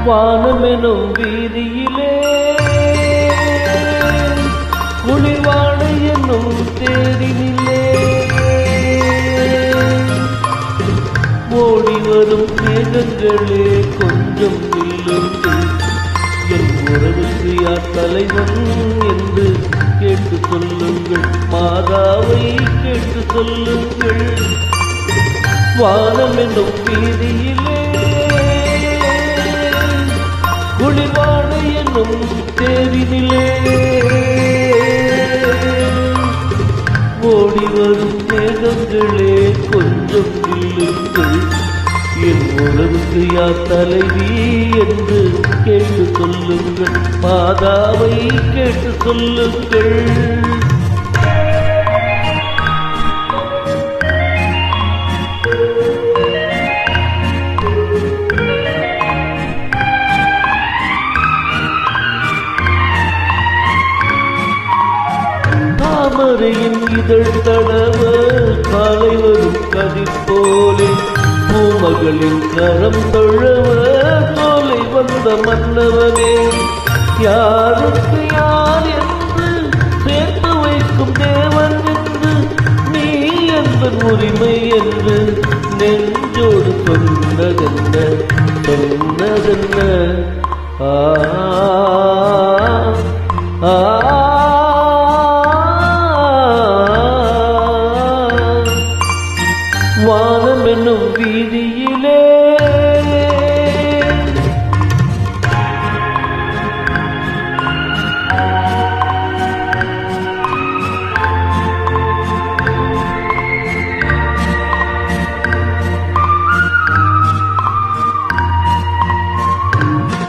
வானமெனும் வீதியிலே குளிர்வாடை என்னும் தேரினிலே ஓடி வரும் மேகங்களே கொஞ்சம் நில்லுங்கள், என் உறவுக்கு யார் தலைவன் என்று கேட்டு சொல்லுங்கள், மாதாவை கேட்டு சொல்லுங்கள். வானம் என்னும் வீதியிலே குளிர்வாடை என்னும் தேரினிலே ஓடி வரும் மேகங்களே கொஞ்சம் நில்லுங்கள், என் உறவுக்கு யார் தலைவி என்று கேட்டு சொல்லுங்கள், மாதாவை கேட்டு சொல்லுங்கள். தாமரையின் இதழ் தடவ காலை வரும் கதிர் போலே பூமகளின் கரம் தொழவ தோலை வந்த மன்னவனே, யாருக்கு யார் என்று சேர்த்து வைக்கும் தேவன் என்று நீ என்பன் உரிமை என்று நெஞ்சோடு சொன்னதென்ன சொன்னதென்ன. வானம் என்னும் வீதியிலே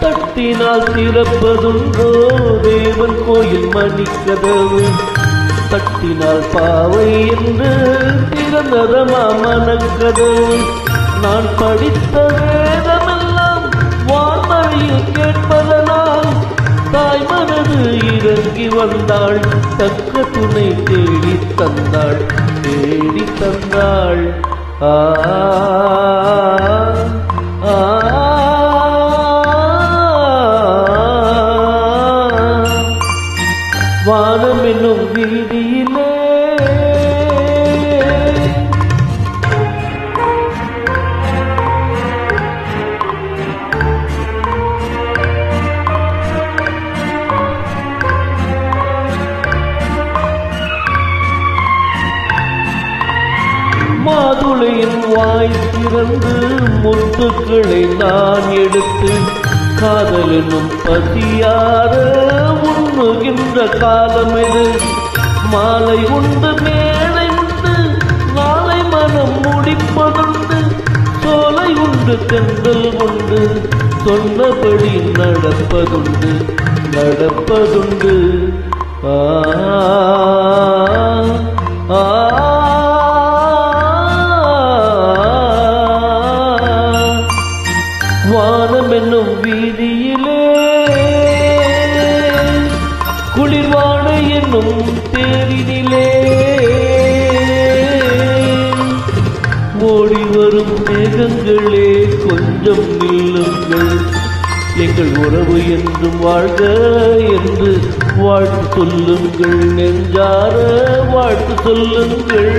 தட்டினால் திறப்பதுண்டோ தேவன் கோயில் மணிக்கதவு, தட்டினால் பாவை என்று திறந்ததமா மனக்கதவு. நான் படித்த வேதமெல்லாம் வான்மொழியில் கேட்பதனால் தாய் மனது இறங்கி வந்தாள், தக்க துணை தேடி தந்தாள் தேடி தந்தாள். வானம் என்னும் வீதியிலே மாதுளையின் வாய் திறந்து முத்துக்களை நான் எடுத்து காதல் என்னும் பசியார உண்ணுகின்ற காலம் இது. மாலை உண்டு மேலை உண்டு நாளை மனம் முடிப்பதுண்டு, சோலை உண்டு தென்றல் உண்டு சொன்னபடி நடப்பதுண்டு நடப்பதுண்டு. வானம் என்னும் வீதியிலே குளிர்வாடை என்னும் தேரினிலே ஓடி வரும் மேகங்களே கொஞ்சம் நில்லுங்கள், எங்கள் உறவு என்றும் வாழ்க என்று வாழ்த்து சொல்லுங்கள், நெஞ்சார வாழ்த்து சொல்லுங்கள்.